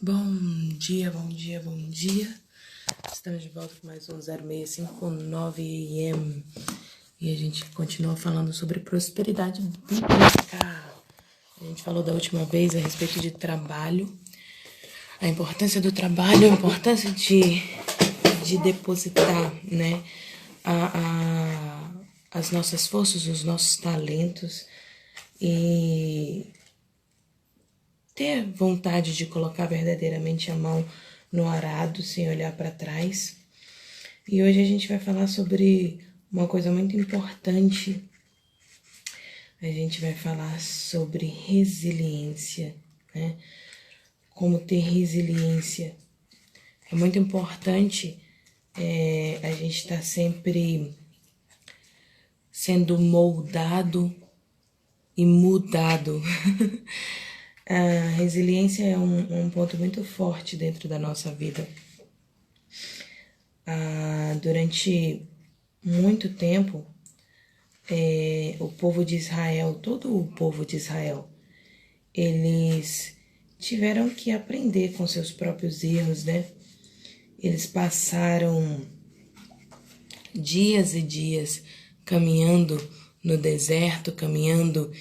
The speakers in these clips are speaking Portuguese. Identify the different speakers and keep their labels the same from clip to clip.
Speaker 1: Bom dia, bom dia, bom dia. Estamos de volta com mais um 0659 AM e a gente continua falando sobre prosperidade bíblica. A gente falou da última vez a respeito de trabalho, a importância do trabalho, a importância de depositar, né, as nossas forças, os nossos talentos e ter vontade de colocar verdadeiramente a mão no arado, sem olhar para trás. E hoje a gente vai falar sobre uma coisa muito importante. A gente vai falar sobre resiliência, né? Como ter resiliência. É muito importante a gente estar sempre sendo moldado e mudado. A resiliência é um ponto muito forte dentro da nossa vida. Durante muito tempo, o povo de Israel, todo o povo de Israel, eles tiveram que aprender com seus próprios erros, né? Eles passaram dias e dias caminhando no deserto, caminhando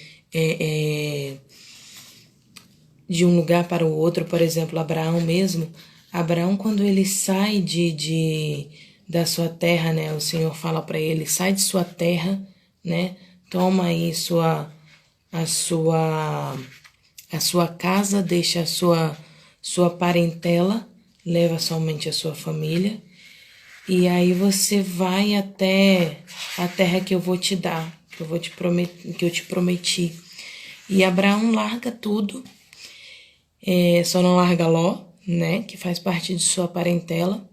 Speaker 1: de um lugar para o outro. Por exemplo, Abraão mesmo. Abraão, quando ele sai da sua terra, né? O Senhor fala para ele, sai de sua terra, né? Toma aí a sua casa, deixa a sua parentela, leva somente a sua família. E aí você vai até a terra que eu vou te dar, que eu te prometi. E Abraão larga tudo. Só não larga Ló, né, que faz parte de sua parentela,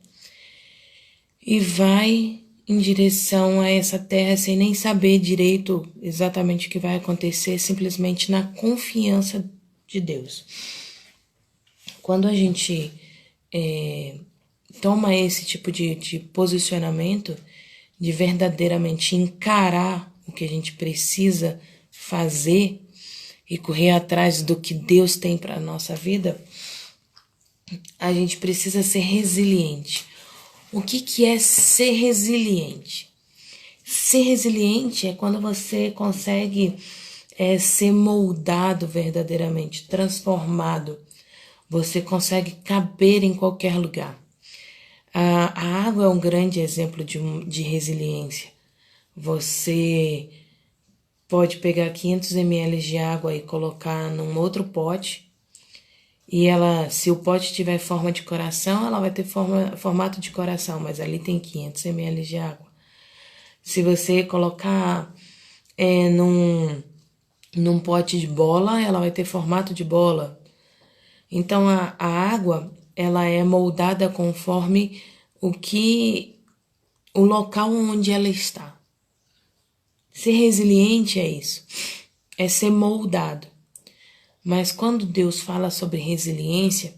Speaker 1: e vai em direção a essa terra sem nem saber direito exatamente o que vai acontecer, simplesmente na confiança de Deus. Quando a gente toma esse tipo de posicionamento, de verdadeiramente encarar o que a gente precisa fazer e correr atrás do que Deus tem para a nossa vida, a gente precisa ser resiliente. O que é ser resiliente? Ser resiliente é quando você consegue ser moldado verdadeiramente, transformado. Você consegue caber em qualquer lugar. A água é um grande exemplo de resiliência. Você pode pegar 500 ml de água e colocar num outro pote. E ela, se o pote tiver forma de coração, ela vai ter formato de coração, mas ali tem 500 ml de água. Se você colocar num pote de bola, ela vai ter formato de bola. Então a água, ela é moldada conforme o local onde ela está. Ser resiliente é isso, é ser moldado. Mas quando Deus fala sobre resiliência,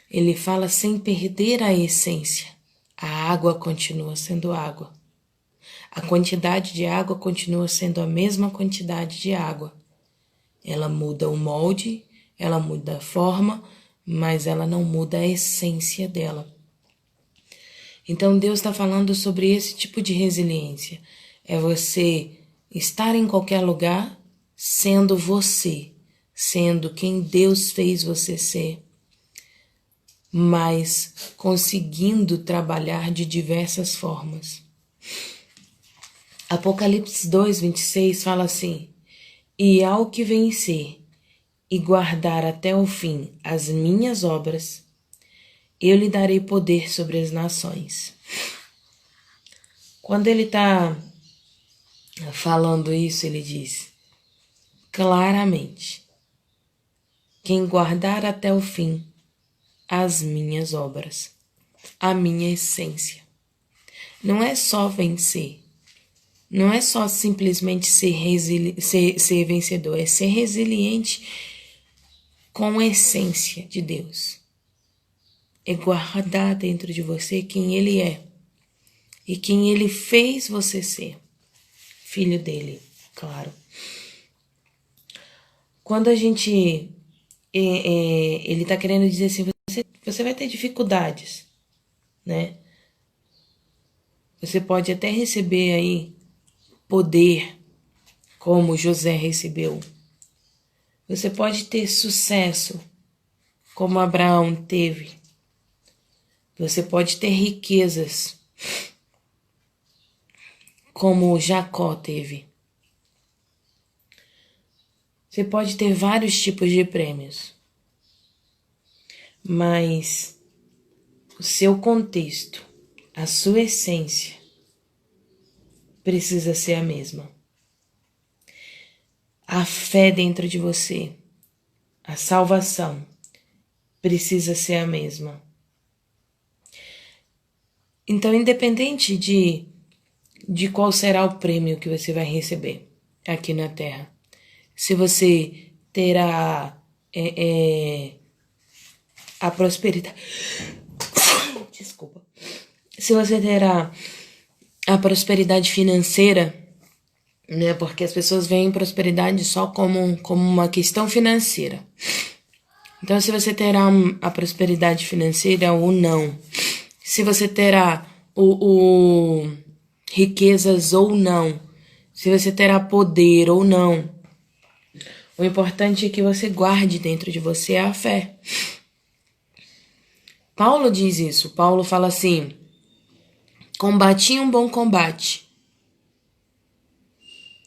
Speaker 1: Ele fala sem perder a essência. A água continua sendo água. A quantidade de água continua sendo a mesma quantidade de água. Ela muda o molde, ela muda a forma, mas ela não muda a essência dela. Então Deus está falando sobre esse tipo de resiliência. É você estar em qualquer lugar sendo você, sendo quem Deus fez você ser, mas conseguindo trabalhar de diversas formas. Apocalipse 2:26 fala assim: e ao que vencer e guardar até o fim as minhas obras, eu lhe darei poder sobre as nações. Quando ele está falando isso, ele diz claramente: quem guardar até o fim as minhas obras, a minha essência. Não é só vencer, não é só simplesmente ser vencedor, é ser resiliente com a essência de Deus. É guardar dentro de você quem Ele é e quem Ele fez você ser. Filho dele, claro. Quando a gente... ele está querendo dizer assim, você vai ter dificuldades, né? Você pode até receber aí poder, como José recebeu. Você pode ter sucesso, como Abraão teve. Você pode ter riquezas, como Jacó teve. Você pode ter vários tipos de prêmios, mas o seu contexto, a sua essência, precisa ser a mesma. A fé dentro de você, a salvação, precisa ser a mesma. Então, independente de qual será o prêmio que você vai receber aqui na Terra, se você terá a prosperidade... Desculpa. Se você terá a prosperidade financeira, né? Porque as pessoas veem prosperidade só como uma questão financeira. Então, se você terá a prosperidade financeira ou não, se você terá riquezas ou não, se você terá poder ou não, o importante é que você guarde dentro de você a fé. Paulo diz isso. Paulo fala assim: combati um bom combate,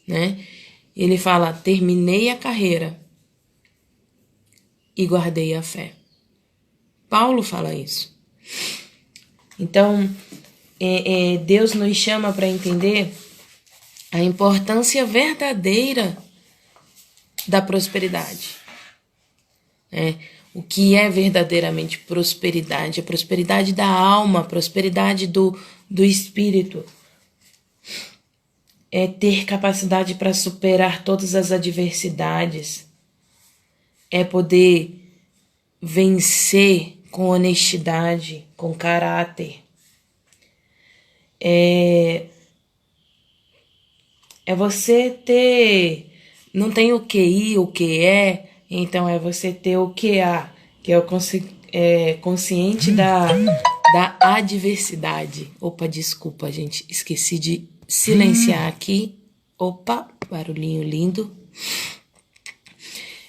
Speaker 1: né? Ele fala: terminei a carreira e guardei a fé. Paulo fala isso. Então, Deus nos chama para entender a importância verdadeira da prosperidade. O que é verdadeiramente prosperidade? A prosperidade da alma, a prosperidade do espírito. É ter capacidade para superar todas as adversidades. É poder vencer com honestidade, com caráter. É você ter... Não tem o QI, o QE, então é você ter o QA, que é o consciente da adversidade. Opa, desculpa, gente, esqueci de silenciar aqui. Opa, barulhinho lindo.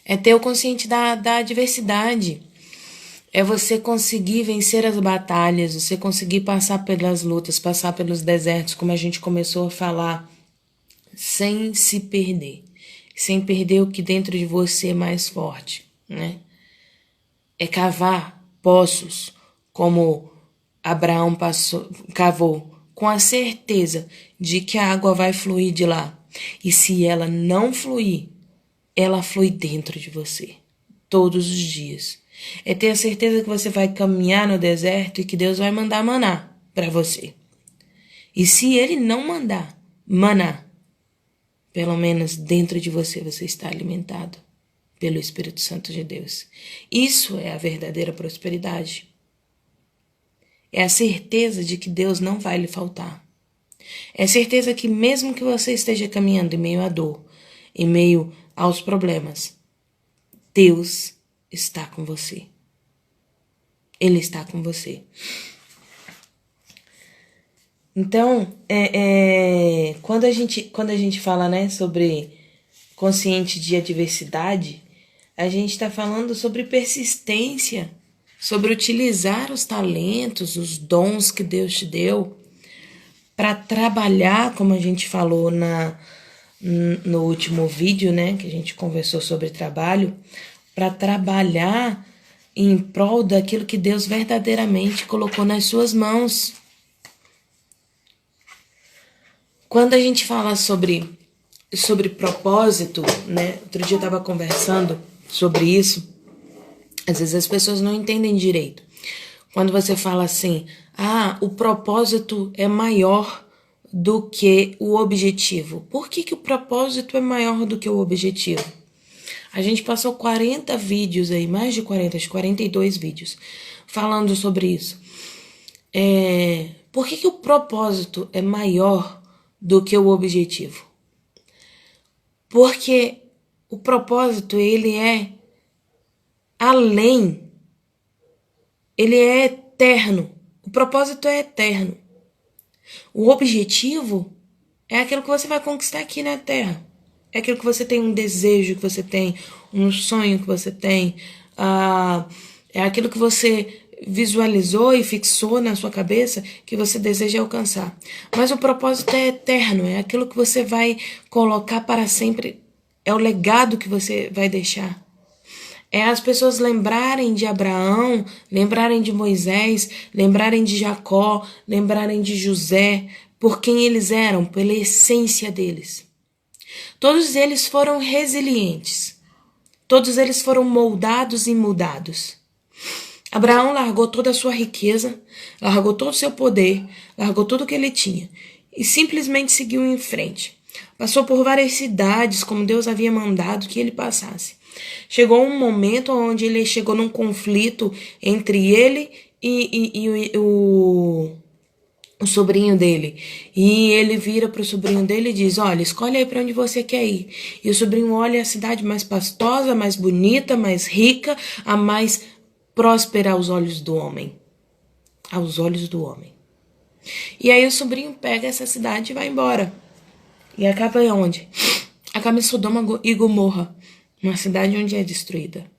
Speaker 1: É ter o consciente da adversidade. É você conseguir vencer as batalhas, você conseguir passar pelas lutas, passar pelos desertos, como a gente começou a falar, sem se perder. Sem perder o que dentro de você é mais forte, né? É cavar poços, como Abraão cavou, com a certeza de que a água vai fluir de lá. E se ela não fluir, ela flui dentro de você, todos os dias. É ter a certeza que você vai caminhar no deserto e que Deus vai mandar maná para você. E se Ele não mandar maná, pelo menos dentro de você está alimentado pelo Espírito Santo de Deus. Isso é a verdadeira prosperidade. É a certeza de que Deus não vai lhe faltar. É a certeza que mesmo que você esteja caminhando em meio à dor, em meio aos problemas, Deus está com você. Ele está com você. Então, quando a gente fala, né, sobre consciente de adversidade, a gente está falando sobre persistência, sobre utilizar os talentos, os dons que Deus te deu para trabalhar, como a gente falou no último vídeo, né, que a gente conversou sobre trabalho, para trabalhar em prol daquilo que Deus verdadeiramente colocou nas suas mãos. Quando a gente fala sobre propósito, né? Outro dia eu estava conversando sobre isso. Às vezes as pessoas não entendem direito. Quando você fala assim, o propósito é maior do que o objetivo. Por que o propósito é maior do que o objetivo? A gente passou 40 vídeos aí, mais de 40, acho 42 vídeos, falando sobre isso. Por que o propósito é maior do que o objetivo? Porque o propósito, ele é além ele é eterno. O propósito é eterno. O objetivo é aquilo que você vai conquistar aqui na Terra. É aquilo que você tem um desejo, que você tem um sonho, que você tem. É aquilo que você visualizou e fixou na sua cabeça que você deseja alcançar. Mas o propósito é eterno, é aquilo que você vai colocar para sempre, é o legado que você vai deixar. É as pessoas lembrarem de Abraão, lembrarem de Moisés, lembrarem de Jacó, lembrarem de José, por quem eles eram, pela essência deles. Todos eles foram resilientes. Todos eles foram moldados e mudados. Abraão largou toda a sua riqueza, largou todo o seu poder, largou tudo o que ele tinha e simplesmente seguiu em frente. Passou por várias cidades, como Deus havia mandado que ele passasse. Chegou um momento onde ele chegou num conflito entre ele e o sobrinho dele. E ele vira para o sobrinho dele e diz: olha, escolhe aí para onde você quer ir. E o sobrinho olha a cidade mais pastosa, mais bonita, mais rica, a mais próspera aos olhos do homem. Aos olhos do homem. E aí o sobrinho pega essa cidade e vai embora. E acaba onde? Acaba em Sodoma e Gomorra, uma cidade onde é destruída.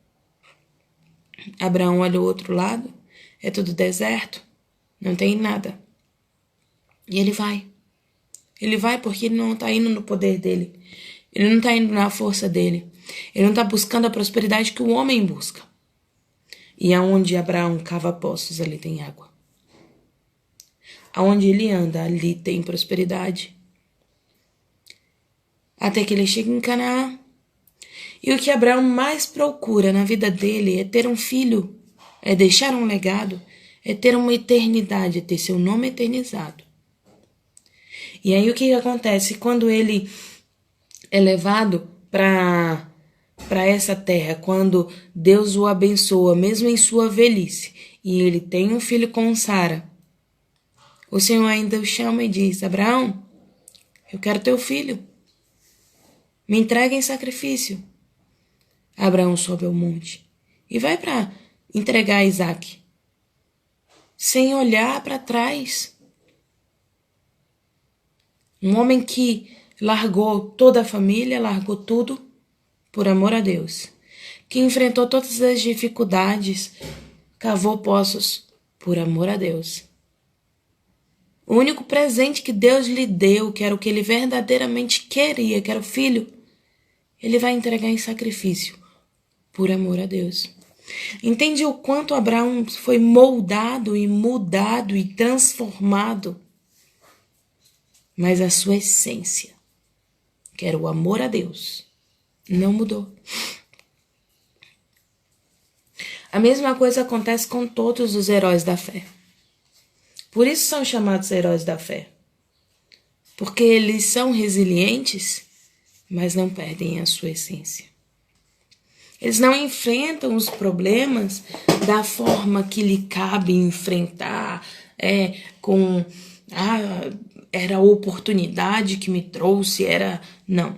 Speaker 1: Abraão olha o outro lado, é tudo deserto, não tem nada. E ele vai. Ele vai porque ele não está indo no poder dele. Ele não está indo na força dele. Ele não está buscando a prosperidade que o homem busca. E aonde Abraão cava poços, ali tem água. Aonde ele anda, ali tem prosperidade. Até que ele chega em Canaã. E o que Abraão mais procura na vida dele é ter um filho, é deixar um legado, é ter uma eternidade, é ter seu nome eternizado. E aí o que acontece? Quando ele é levado para essa terra, quando Deus o abençoa, mesmo em sua velhice, e ele tem um filho com Sara, o Senhor ainda o chama e diz: Abraão, eu quero teu filho, me entrega em sacrifício. Abraão sobe ao monte e vai para entregar Isaac, sem olhar para trás. Um homem que largou toda a família, largou tudo por amor a Deus, que enfrentou todas as dificuldades, cavou poços por amor a Deus. O único presente que Deus lhe deu, que era o que ele verdadeiramente queria, que era o filho, ele vai entregar em sacrifício por amor a Deus. Entende o quanto Abraão foi moldado e mudado e transformado? Mas a sua essência, que era o amor a Deus, não mudou. A mesma coisa acontece com todos os heróis da fé. Por isso são chamados heróis da fé. Porque eles são resilientes, mas não perdem a sua essência. Eles não enfrentam os problemas da forma que lhe cabe enfrentar, era a oportunidade que me trouxe, não.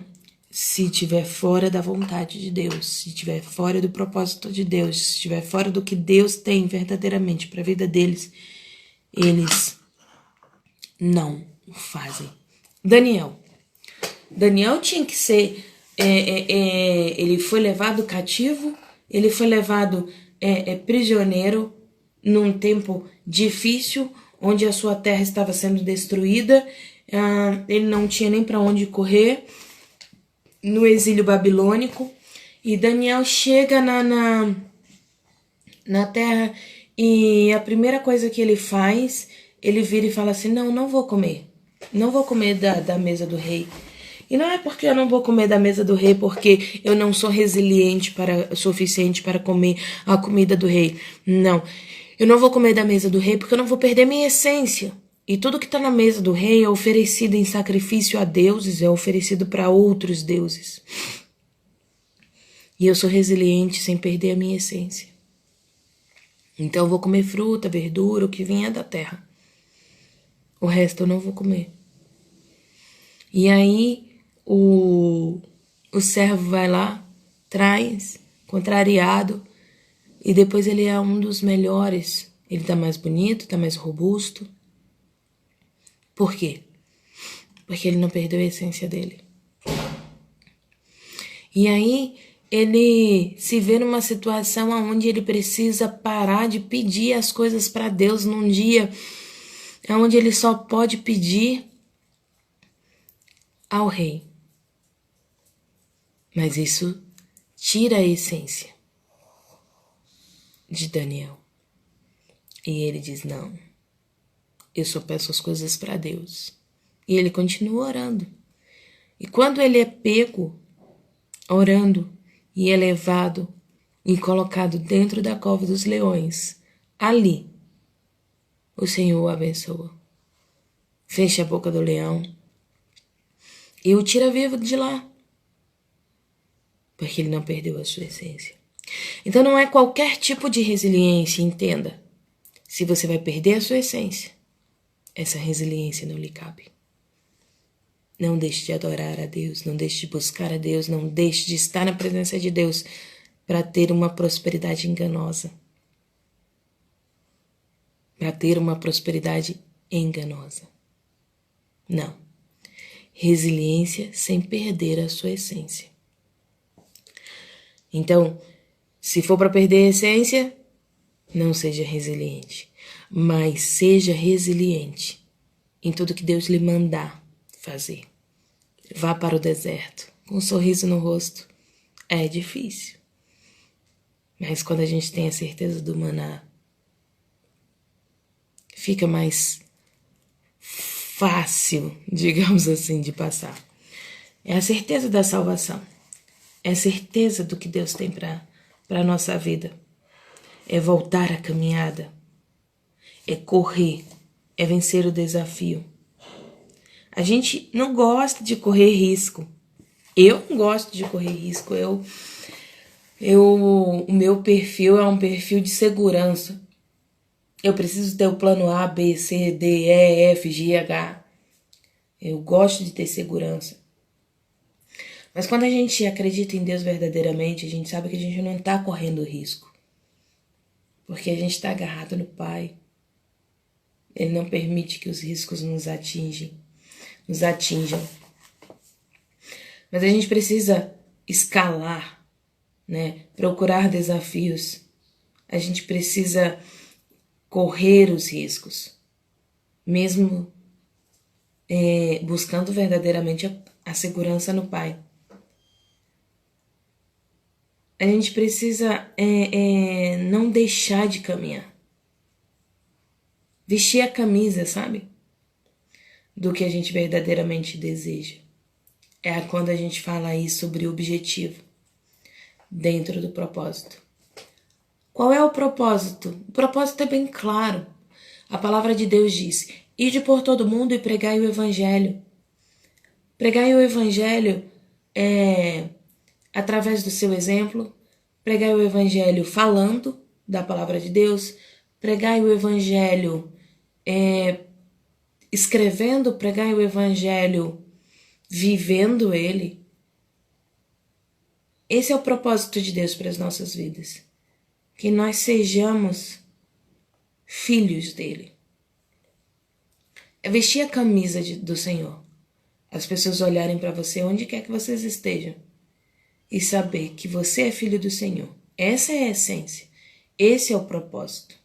Speaker 1: Se estiver fora da vontade de Deus, se estiver fora do propósito de Deus, se estiver fora do que Deus tem verdadeiramente para a vida deles, eles não o fazem. Daniel tinha que ser... ele foi levado cativo, ele foi levado prisioneiro num tempo difícil, onde a sua terra estava sendo destruída, ele não tinha nem para onde correr, no exílio babilônico, e Daniel chega na terra e a primeira coisa que ele faz, ele vira e fala assim: não vou comer da mesa do rei. E não é porque eu não vou comer da mesa do rei porque eu não sou resiliente suficiente para comer a comida do rei. Não. Eu não vou comer da mesa do rei porque eu não vou perder minha essência. E tudo que está na mesa do rei é oferecido em sacrifício a deuses, é oferecido para outros deuses. E eu sou resiliente sem perder a minha essência. Então eu vou comer fruta, verdura, o que vinha da terra. O resto eu não vou comer. E aí o servo vai lá, traz, contrariado, e depois ele é um dos melhores. Ele tá mais bonito, tá mais robusto. Por quê? Porque ele não perdeu a essência dele. E aí ele se vê numa situação onde ele precisa parar de pedir as coisas para Deus num dia onde ele só pode pedir ao rei. Mas isso tira a essência de Daniel. E ele diz, não, eu só peço as coisas para Deus. E ele continua orando. E quando ele é pego, orando, e é levado e colocado dentro da cova dos leões, ali, o Senhor o abençoa. Fecha a boca do leão e o tira vivo de lá. Porque ele não perdeu a sua essência. Então não é qualquer tipo de resiliência, entenda. Se você vai perder a sua essência, essa resiliência não lhe cabe. Não deixe de adorar a Deus, não deixe de buscar a Deus, não deixe de estar na presença de Deus para ter uma prosperidade enganosa. Para ter uma prosperidade enganosa. Não. Resiliência sem perder a sua essência. Então, se for para perder a essência, não seja resiliente, mas seja resiliente em tudo que Deus lhe mandar fazer. Vá para o deserto com um sorriso no rosto. É difícil, mas quando a gente tem a certeza do maná, fica mais fácil, digamos assim, de passar. É a certeza da salvação. É a certeza do que Deus tem para a nossa vida. É voltar à caminhada. É correr. É vencer o desafio. A gente não gosta de correr risco. Eu não gosto de correr risco. O meu perfil é um perfil de segurança. Eu preciso ter o plano A, B, C, D, E, F, G, H. Eu gosto de ter segurança. Mas quando a gente acredita em Deus verdadeiramente, a gente sabe que a gente não está correndo risco. Porque a gente está agarrado no Pai. Ele não permite que os riscos nos atinjam. Mas a gente precisa escalar, né? Procurar desafios. A gente precisa correr os riscos. Mesmo buscando verdadeiramente a segurança no Pai. A gente precisa não deixar de caminhar. Vestir a camisa, sabe? Do que a gente verdadeiramente deseja. É quando a gente fala aí sobre o objetivo. Dentro do propósito. Qual é o propósito? O propósito é bem claro. A palavra de Deus diz, ide por todo mundo e pregai o evangelho. Pregai o evangelho através do seu exemplo, pregai o evangelho falando da palavra de Deus, pregai o evangelho escrevendo, pregai o evangelho vivendo ele. Esse é o propósito de Deus para as nossas vidas. Que nós sejamos filhos dele. É vestir a camisa do Senhor. As pessoas olharem para você onde quer que vocês estejam e saber que você é filho do Senhor. Essa é a essência. Esse é o propósito.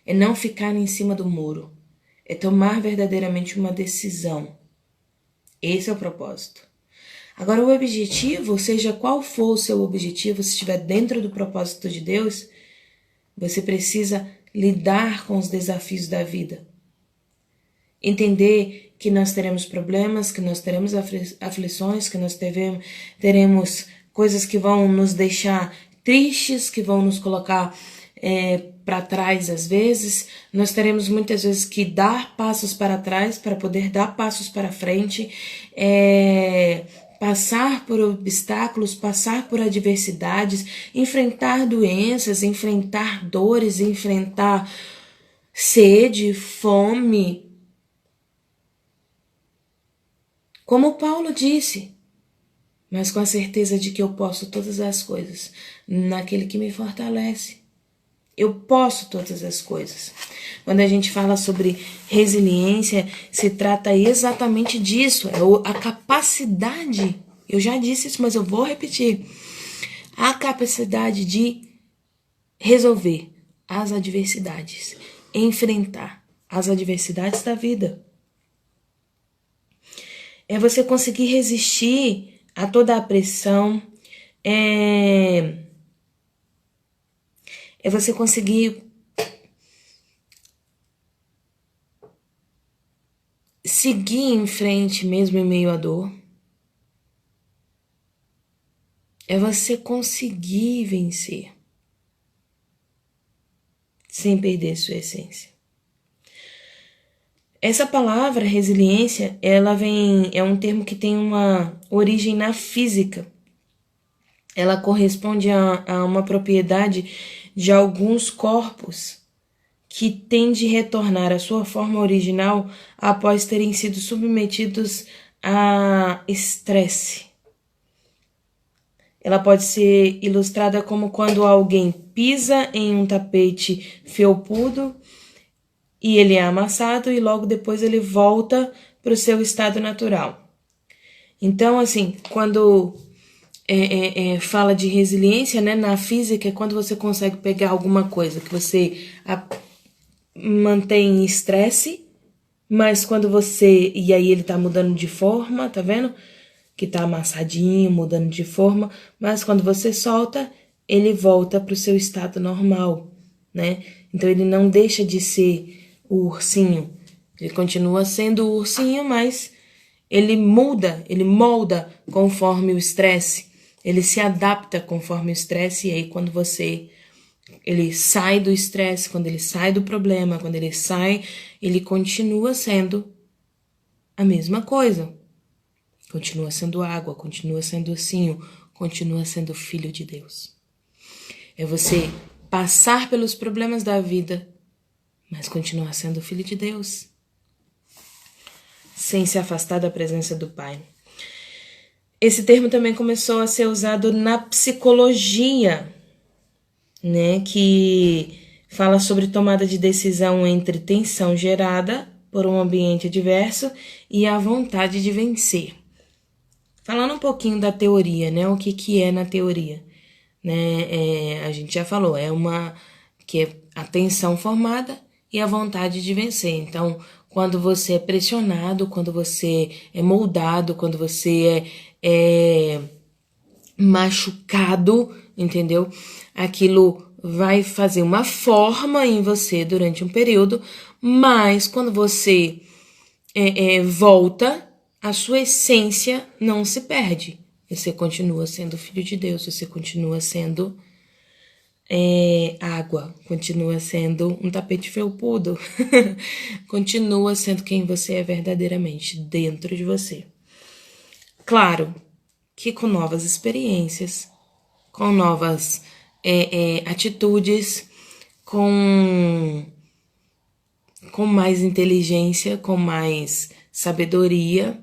Speaker 1: É não ficar em cima do muro. É tomar verdadeiramente uma decisão. Esse é o propósito. Agora, o objetivo, seja qual for o seu objetivo, se estiver dentro do propósito de Deus, você precisa lidar com os desafios da vida. Entender que nós teremos problemas, que nós teremos aflições, que nós teremos coisas que vão nos deixar tristes, que vão nos colocar para trás às vezes. Nós teremos muitas vezes que dar passos para trás para poder dar passos para frente, passar por obstáculos, passar por adversidades, enfrentar doenças, enfrentar dores, enfrentar sede, fome. Como Paulo disse, mas com a certeza de que eu posso todas as coisas naquele que me fortalece. Eu posso todas as coisas. Quando a gente fala sobre resiliência, se trata exatamente disso. É a capacidade, eu já disse isso, mas eu vou repetir. A capacidade de resolver as adversidades, enfrentar as adversidades da vida. É você conseguir resistir a toda a pressão, é você conseguir seguir em frente mesmo em meio à dor. É você conseguir vencer sem perder sua essência. Essa palavra resiliência, é um termo que tem uma origem na física. Ela corresponde a uma propriedade de alguns corpos que tende a retornar à sua forma original após terem sido submetidos a estresse. Ela pode ser ilustrada como quando alguém pisa em um tapete felpudo e ele é amassado e logo depois ele volta para o seu estado natural. Então, assim, quando fala de resiliência, né, na física, é quando você consegue pegar alguma coisa que você mantém em estresse, mas quando você... E aí ele tá mudando de forma, tá vendo? Que tá amassadinho, mudando de forma, mas quando você solta, ele volta pro seu estado normal, né? Então ele não deixa de ser o ursinho. Ele continua sendo o ursinho, mas ele muda, ele molda conforme o estresse. Ele se adapta conforme o estresse, e aí quando ele sai do estresse, quando ele sai do problema, quando ele sai, ele continua sendo a mesma coisa. Continua sendo água, continua sendo ursinho, continua sendo filho de Deus. É você passar pelos problemas da vida, mas continuar sendo filho de Deus, sem se afastar da presença do Pai. Esse termo também começou a ser usado na psicologia, né, que fala sobre tomada de decisão entre tensão gerada por um ambiente adverso e a vontade de vencer. Falando um pouquinho da teoria, né, o que é na teoria, né, a gente já falou, que é a tensão formada e a vontade de vencer. Então, quando você é pressionado, quando você é moldado, quando você é machucado, entendeu? Aquilo vai fazer uma forma em você durante um período, mas quando você volta, a sua essência não se perde. Você continua sendo filho de Deus, você continua sendo água, continua sendo um tapete felpudo, continua sendo quem você é verdadeiramente dentro de você. Claro que com novas experiências, com novas atitudes, com mais inteligência, com mais sabedoria,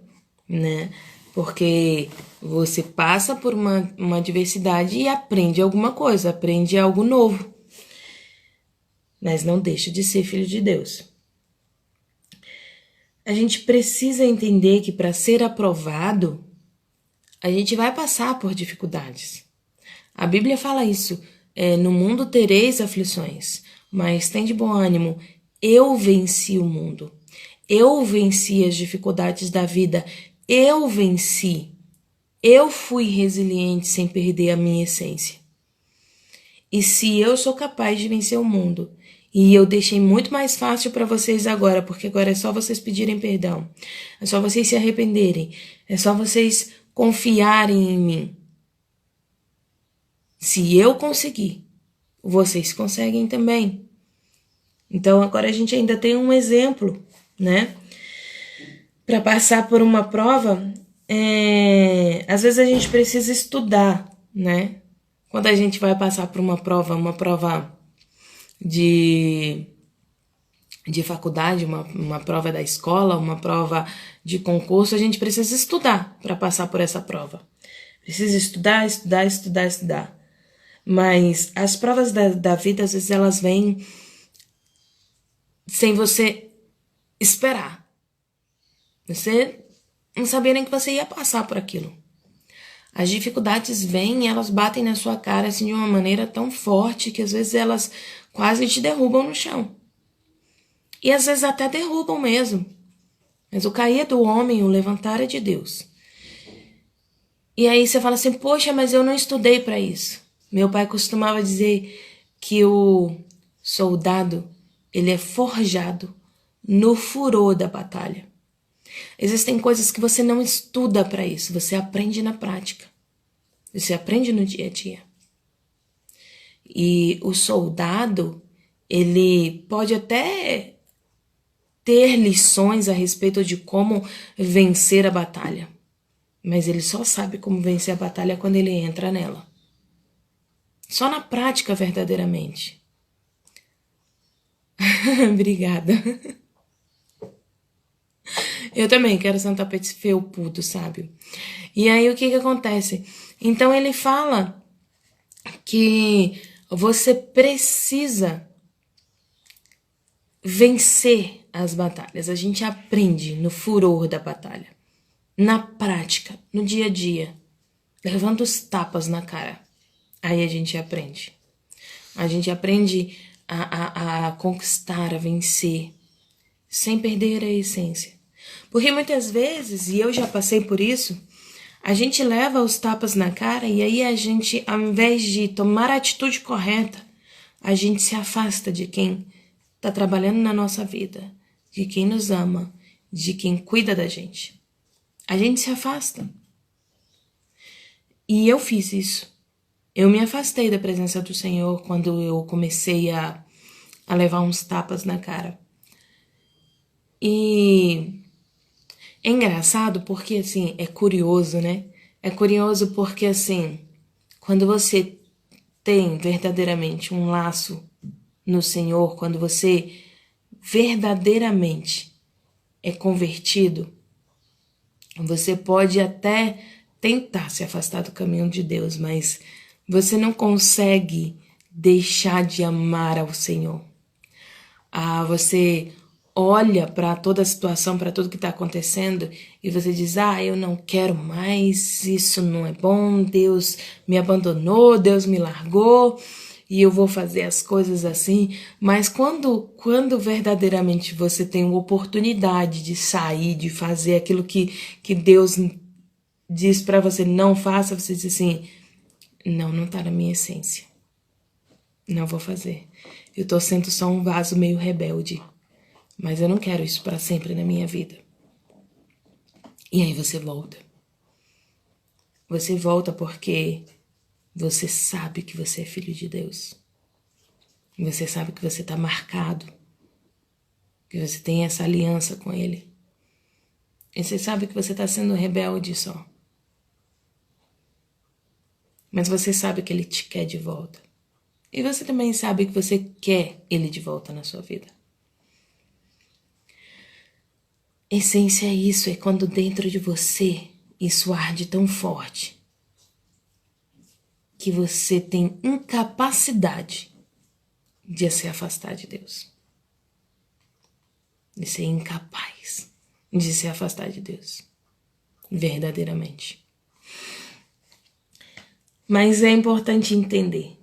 Speaker 1: né? Porque você passa por uma adversidade e aprende alguma coisa, aprende algo novo. Mas não deixa de ser filho de Deus. A gente precisa entender que para ser aprovado, a gente vai passar por dificuldades. A Bíblia fala isso. No mundo tereis aflições, mas tem de bom ânimo. Eu venci o mundo. Eu venci as dificuldades da vida. Eu venci. Eu fui resiliente sem perder a minha essência. E se eu sou capaz de vencer o mundo, e eu deixei muito mais fácil para vocês agora, porque agora é só vocês pedirem perdão, é só vocês se arrependerem, é só vocês confiarem em mim. Se eu conseguir, vocês conseguem também. Então agora a gente ainda tem um exemplo, né? Para passar por uma prova, às vezes a gente precisa estudar, né? Quando a gente vai passar por uma prova de faculdade, uma prova da escola, uma prova de concurso, a gente precisa estudar para passar por essa prova. Precisa estudar. Mas as provas da vida, às vezes, elas vêm sem você esperar. Você não sabia nem que você ia passar por aquilo. As dificuldades vêm e elas batem na sua cara assim, de uma maneira tão forte que às vezes elas quase te derrubam no chão. E às vezes até derrubam mesmo. Mas o cair é do homem, o levantar é de Deus. E aí você fala assim, poxa, mas eu não estudei para isso. Meu pai costumava dizer que o soldado, ele é forjado no furor da batalha. Existem coisas que você não estuda para isso, você aprende na prática. Você aprende no dia a dia. E o soldado, ele pode até ter lições a respeito de como vencer a batalha. Mas ele só sabe como vencer a batalha quando ele entra nela. Só na prática, verdadeiramente. Obrigada. Eu também quero ser um tapete felpudo, sabe? E aí o que acontece? Então ele fala que você precisa vencer as batalhas. A gente aprende no furor da batalha, na prática, no dia a dia, levando os tapas na cara. Aí a gente aprende. A gente aprende a conquistar, a vencer, sem perder a essência. Porque muitas vezes, e eu já passei por isso, a gente leva os tapas na cara e aí a gente, ao invés de tomar a atitude correta, a gente se afasta de quem está trabalhando na nossa vida, de quem nos ama, de quem cuida da gente. A gente se afasta. E eu fiz isso. Eu me afastei da presença do Senhor quando eu comecei a levar uns tapas na cara. E é engraçado porque, assim, é curioso, né? É curioso porque, assim, quando você tem verdadeiramente um laço no Senhor, quando você verdadeiramente é convertido, você pode até tentar se afastar do caminho de Deus, mas você não consegue deixar de amar ao Senhor. Você olha para toda a situação, para tudo que está acontecendo e você diz, eu não quero mais, isso não é bom, Deus me abandonou, Deus me largou e eu vou fazer as coisas assim. Mas quando verdadeiramente você tem uma oportunidade de sair, de fazer aquilo que Deus diz para você não faça, você diz assim, não tá na minha essência, não vou fazer. Eu tô sendo só um vaso meio rebelde. Mas eu não quero isso para sempre na minha vida. E aí você volta. Você volta porque você sabe que você é filho de Deus. Você sabe que você está marcado. Que você tem essa aliança com Ele. E você sabe que você está sendo rebelde só. Mas você sabe que Ele te quer de volta. E você também sabe que você quer Ele de volta na sua vida. Essência é isso, é quando dentro de você isso arde tão forte que você tem incapacidade de se afastar de Deus. De ser incapaz de se afastar de Deus. Verdadeiramente. Mas é importante entender.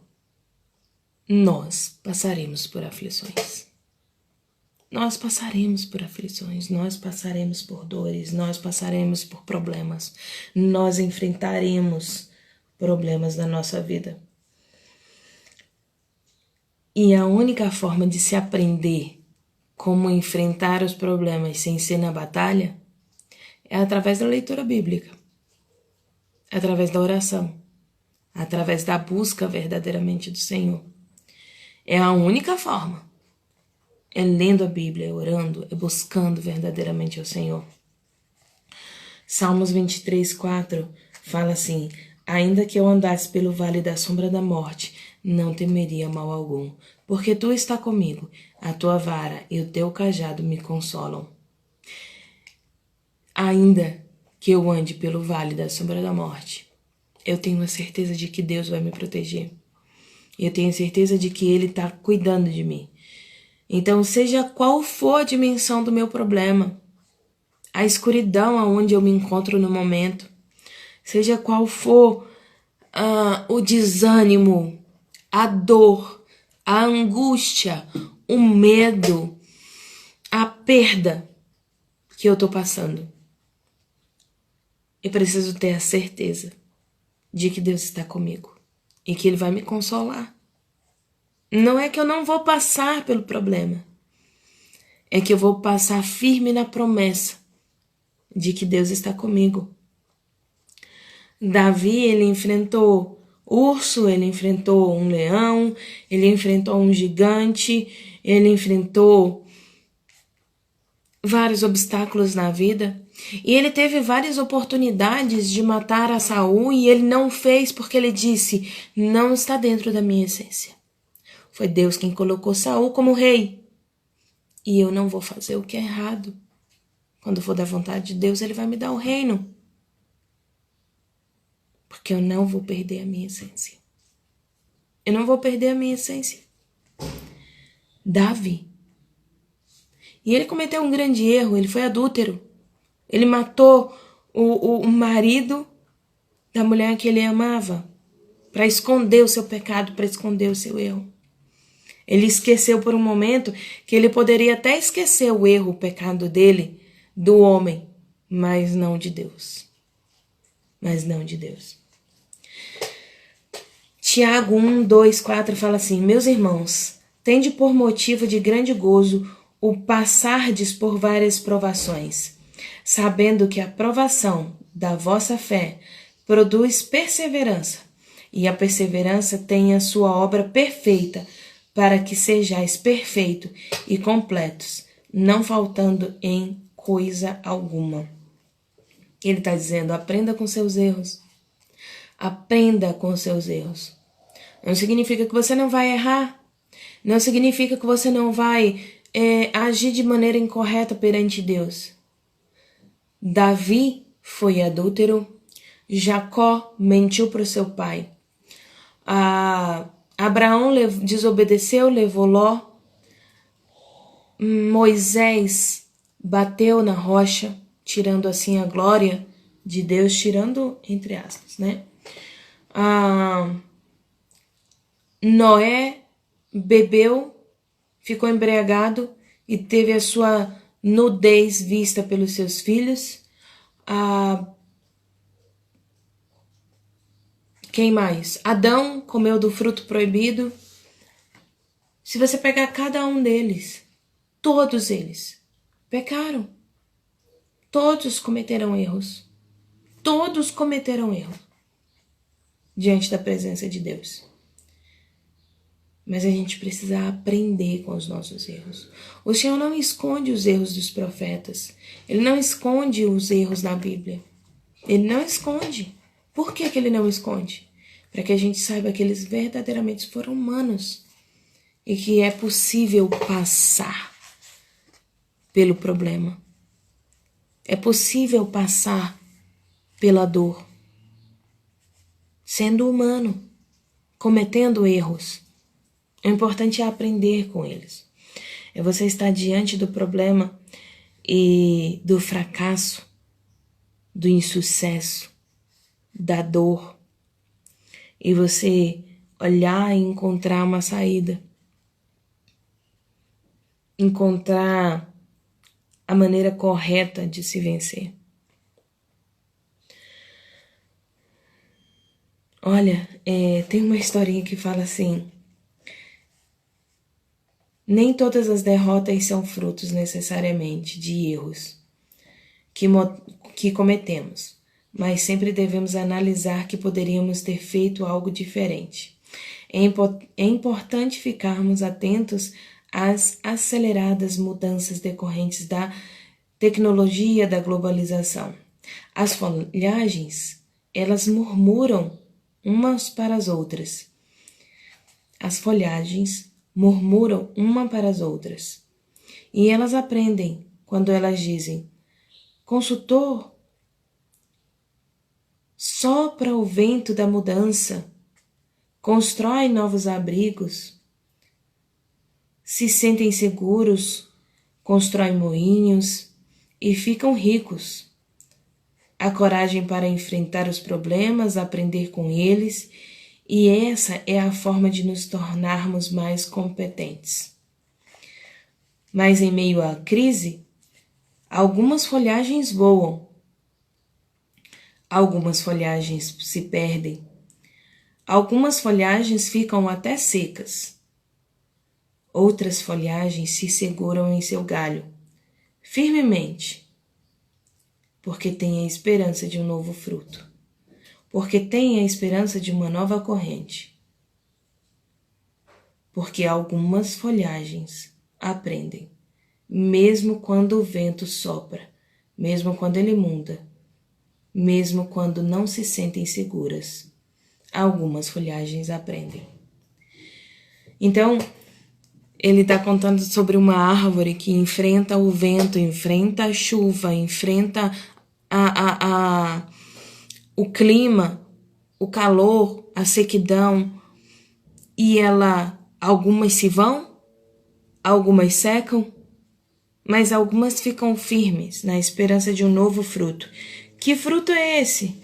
Speaker 1: Nós passaremos por aflições. Nós passaremos por aflições, nós passaremos por dores, nós passaremos por problemas, nós enfrentaremos problemas na nossa vida. E a única forma de se aprender como enfrentar os problemas sem ser na batalha é através da leitura bíblica, através da oração, através da busca verdadeiramente do Senhor. É a única forma. É lendo a Bíblia, é orando, é buscando verdadeiramente ao Senhor. Salmos 23, 4 fala assim: ainda que eu andasse pelo vale da sombra da morte, não temeria mal algum, porque tu está comigo, a tua vara e o teu cajado me consolam. Ainda que eu ande pelo vale da sombra da morte, eu tenho a certeza de que Deus vai me proteger. E eu tenho certeza de que Ele está cuidando de mim. Então, seja qual for a dimensão do meu problema, a escuridão aonde eu me encontro no momento, seja qual for o desânimo, a dor, a angústia, o medo, a perda que eu tô passando, eu preciso ter a certeza de que Deus está comigo e que Ele vai me consolar. Não é que eu não vou passar pelo problema, é que eu vou passar firme na promessa de que Deus está comigo. Davi, ele enfrentou urso, ele enfrentou um leão, ele enfrentou um gigante, ele enfrentou vários obstáculos na vida. E ele teve várias oportunidades de matar a Saul e ele não fez porque ele disse: não está dentro da minha essência. Foi Deus quem colocou Saul como rei. E eu não vou fazer o que é errado. Quando for da vontade de Deus, Ele vai me dar o reino. Porque eu não vou perder a minha essência. Eu não vou perder a minha essência. Davi. E ele cometeu um grande erro, ele foi adúltero. Ele matou o marido da mulher que ele amava para esconder o seu pecado, para esconder o seu erro. Ele esqueceu por um momento que ele poderia até esquecer o erro, o pecado dele, do homem, mas não de Deus. Mas não de Deus. Tiago 1, 2, 4 fala assim: meus irmãos, tende por motivo de grande gozo o passardes por várias provações, sabendo que a provação da vossa fé produz perseverança, e a perseverança tem a sua obra perfeita, para que sejais perfeitos e completos, não faltando em coisa alguma. Ele está dizendo: aprenda com seus erros. Aprenda com seus erros. Não significa que você não vai errar. Não significa que você não vai agir de maneira incorreta perante Deus. Davi foi adúltero. Jacó mentiu para o seu pai. Abraão desobedeceu, levou Ló. Moisés bateu na rocha, tirando assim a glória de Deus, tirando entre aspas, né? Noé bebeu, ficou embriagado e teve a sua nudez vista pelos seus filhos. Quem mais? Adão comeu do fruto proibido. Se você pegar cada um deles, todos eles pecaram. Todos cometeram erros. Todos cometeram erros diante da presença de Deus. Mas a gente precisa aprender com os nossos erros. O Senhor não esconde os erros dos profetas. Ele não esconde os erros na Bíblia. Ele não esconde. Por que Ele não esconde? Para que a gente saiba que eles verdadeiramente foram humanos. E que é possível passar pelo problema. É possível passar pela dor. Sendo humano. Cometendo erros. O importante é aprender com eles. É você estar diante do problema e do fracasso, do insucesso, da dor. E você olhar e encontrar uma saída. Encontrar a maneira correta de se vencer. Olha, tem uma historinha que fala assim: nem todas as derrotas são frutos necessariamente de erros que cometemos, mas sempre devemos analisar que poderíamos ter feito algo diferente. É importante ficarmos atentos às aceleradas mudanças decorrentes da tecnologia da globalização. As folhagens, elas murmuram umas para as outras. As folhagens murmuram uma para as outras. E elas aprendem quando elas dizem: consultor, sopra o vento da mudança, constroem novos abrigos, se sentem seguros, constroem moinhos e ficam ricos. A coragem para enfrentar os problemas, aprender com eles, e essa é a forma de nos tornarmos mais competentes. Mas em meio à crise, algumas folhagens voam, algumas folhagens se perdem, algumas folhagens ficam até secas, outras folhagens se seguram em seu galho, firmemente, porque têm a esperança de um novo fruto, porque têm a esperança de uma nova corrente, porque algumas folhagens aprendem, mesmo quando o vento sopra, mesmo quando ele muda, mesmo quando não se sentem seguras, algumas folhagens aprendem. Então, ele está contando sobre uma árvore que enfrenta o vento, enfrenta a chuva, enfrenta o clima, o calor, a sequidão, e algumas se vão, algumas secam, mas algumas ficam firmes na esperança de um novo fruto. Que fruto é esse?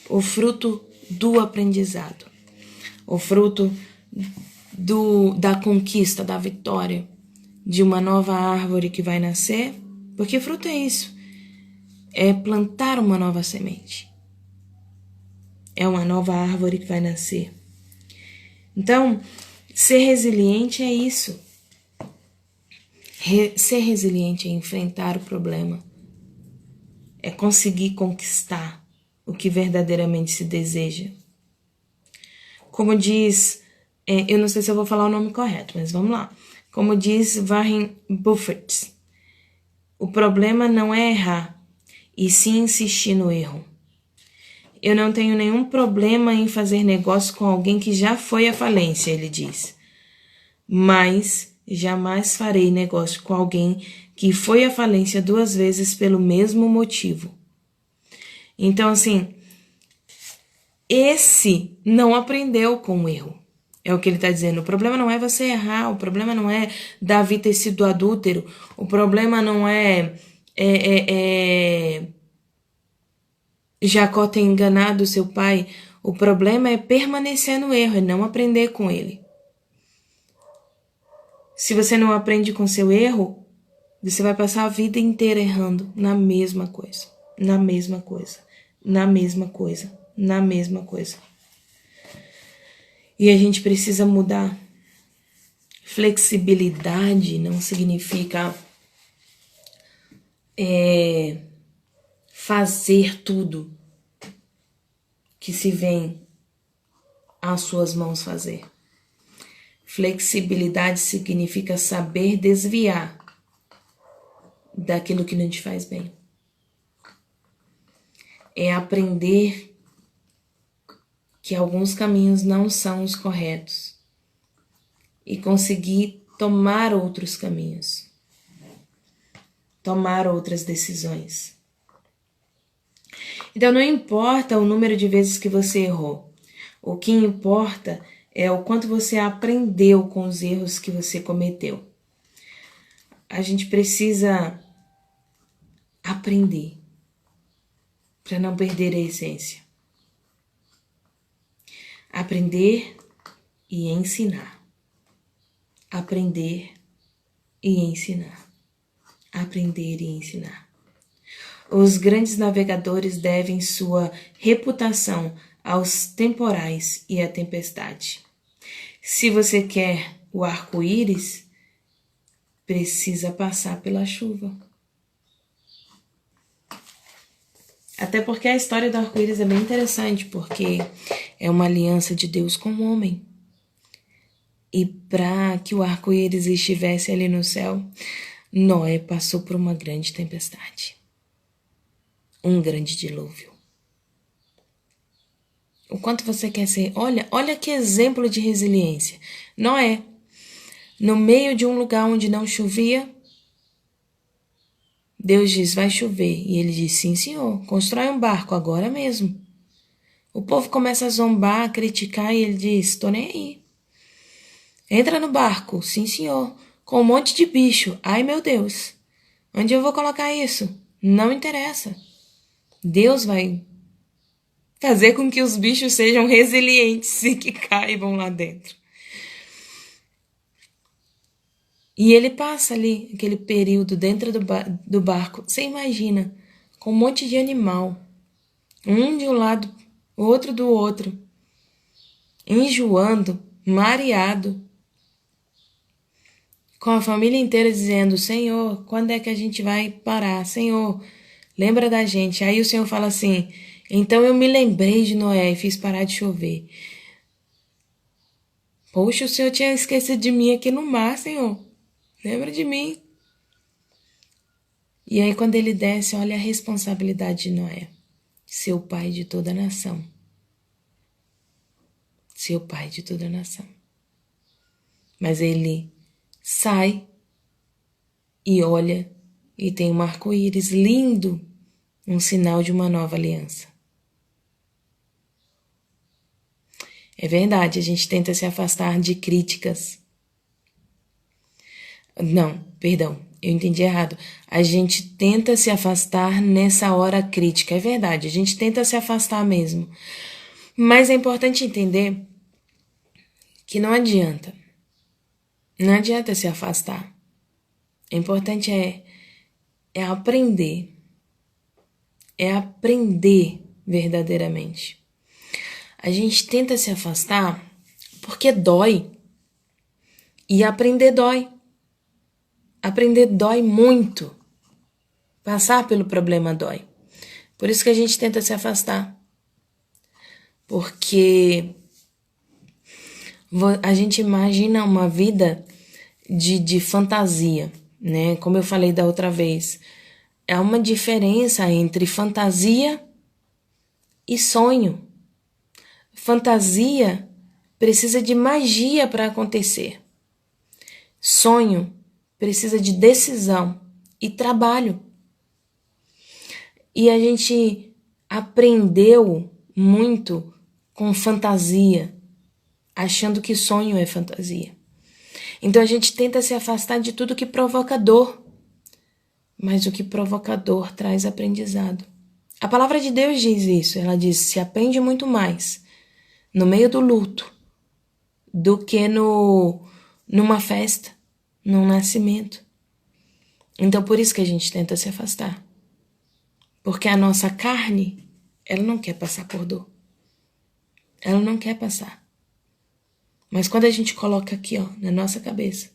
Speaker 1: O fruto do aprendizado, o fruto da conquista, da vitória, de uma nova árvore que vai nascer. Porque fruto é isso? É plantar uma nova semente. É uma nova árvore que vai nascer. Então, ser resiliente é isso. Ser resiliente é enfrentar o problema. É conseguir conquistar o que verdadeiramente se deseja. Como diz, eu não sei se eu vou falar o nome correto, mas vamos lá. Como diz Warren Buffett, o problema não é errar, e sim insistir no erro. Eu não tenho nenhum problema em fazer negócio com alguém que já foi à falência, ele diz. Mas jamais farei negócio com alguém que foi à falência 2 vezes pelo mesmo motivo. Então, assim, esse não aprendeu com o erro. É o que ele está dizendo. O problema não é você errar, o problema não é Davi ter sido adúltero, o problema não é Jacó ter enganado seu pai. O problema é permanecer no erro e não aprender com ele. Se você não aprende com seu erro, você vai passar a vida inteira errando na mesma coisa, na mesma coisa, na mesma coisa, na mesma coisa. E a gente precisa mudar. Flexibilidade não significa fazer tudo que se vem às suas mãos fazer. Flexibilidade significa saber desviar daquilo que não te faz bem. É aprender que alguns caminhos não são os corretos e conseguir tomar outros caminhos, tomar outras decisões. Então não importa o número de vezes que você errou, o que importa é o quanto você aprendeu com os erros que você cometeu. A gente precisa aprender para não perder a essência. Aprender e ensinar. Aprender e ensinar. Aprender e ensinar. Os grandes navegadores devem sua reputação aos temporais e à tempestade. Se você quer o arco-íris, precisa passar pela chuva. Até porque a história do arco-íris é bem interessante, porque é uma aliança de Deus com o homem. E para que o arco-íris estivesse ali no céu, Noé passou por uma grande tempestade. Um grande dilúvio. O quanto você quer ser... Olha que exemplo de resiliência. Noé, no meio de um lugar onde não chovia, Deus diz, vai chover. E ele diz, sim, senhor, constrói um barco agora mesmo. O povo começa a zombar, a criticar, e ele diz: tô nem aí. Entra no barco, sim senhor, com um monte de bicho. Ai meu Deus, onde eu vou colocar isso? Não interessa. Deus vai fazer com que os bichos sejam resilientes e que caibam lá dentro. E ele passa ali, aquele período dentro do barco, você imagina, com um monte de animal, um de um lado, outro do outro, enjoando, mareado, com a família inteira dizendo: Senhor, quando é que a gente vai parar? Senhor, lembra da gente. Aí o Senhor fala assim: então eu me lembrei de Noé e fiz parar de chover. Poxa, o Senhor tinha esquecido de mim aqui no mar, Senhor. Lembra de mim. E aí quando ele desce, olha a responsabilidade de Noé. Ser o pai de toda a nação. Ser o pai de toda a nação. Mas ele sai e olha e tem um arco-íris lindo, um sinal de uma nova aliança. É verdade, a gente tenta se afastar de críticas. Não, perdão, eu entendi errado. A gente tenta se afastar nessa hora crítica. É verdade, a gente tenta se afastar mesmo. Mas é importante entender que não adianta. Não adianta se afastar. O importante é aprender. É aprender verdadeiramente. A gente tenta se afastar porque dói. E aprender dói. Aprender dói muito. Passar pelo problema dói. Por isso que a gente tenta se afastar. Porque a gente imagina uma vida de fantasia, né? Como eu falei da outra vez. Há uma diferença entre fantasia e sonho. Fantasia precisa de magia para acontecer. Sonho precisa de decisão e trabalho. E a gente aprendeu muito com fantasia, achando que sonho é fantasia. Então a gente tenta se afastar de tudo que provoca dor, mas o que provoca dor traz aprendizado. A palavra de Deus diz isso, ela diz: se aprende muito mais no meio do luto do que numa festa, num nascimento. Então por isso que a gente tenta se afastar. Porque a nossa carne, ela não quer passar por dor. Ela não quer passar. Mas quando a gente coloca aqui, ó, na nossa cabeça,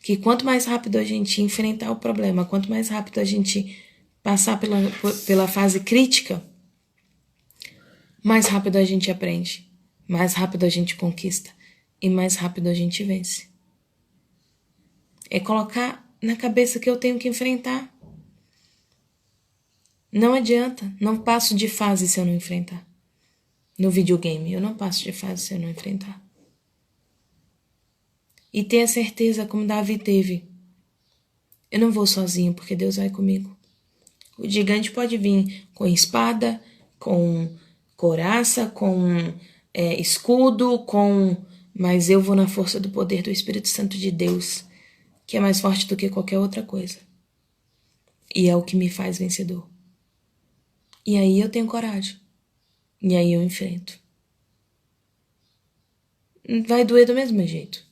Speaker 1: que quanto mais rápido a gente enfrentar o problema, quanto mais rápido a gente passar pela fase crítica, mais rápido a gente aprende, mais rápido a gente conquista e mais rápido a gente vence. É colocar na cabeça que eu tenho que enfrentar. Não adianta, não passo de fase se eu não enfrentar. No videogame, eu não passo de fase se eu não enfrentar. E tenha certeza, como Davi teve, eu não vou sozinho, porque Deus vai comigo. O gigante pode vir com espada, com couraça, com escudo, mas eu vou na força do poder do Espírito Santo de Deus, que é mais forte do que qualquer outra coisa. E é o que me faz vencedor. E aí eu tenho coragem. E aí eu enfrento. Vai doer do mesmo jeito.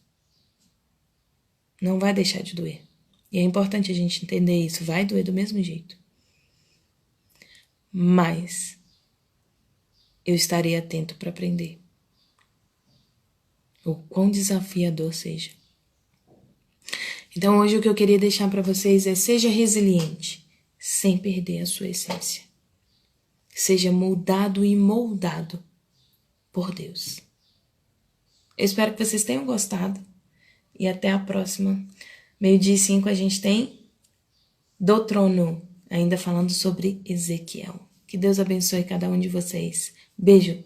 Speaker 1: Não vai deixar de doer. E é importante a gente entender isso. Vai doer do mesmo jeito. Mas eu estarei atento para aprender. O quão desafiador seja. Então hoje o que eu queria deixar para vocês é: seja resiliente, sem perder a sua essência. Seja moldado e moldado por Deus. Eu espero que vocês tenham gostado. E até a próxima. 12:05 a gente tem Do Trono, ainda falando sobre Ezequiel. Que Deus abençoe cada um de vocês. Beijo.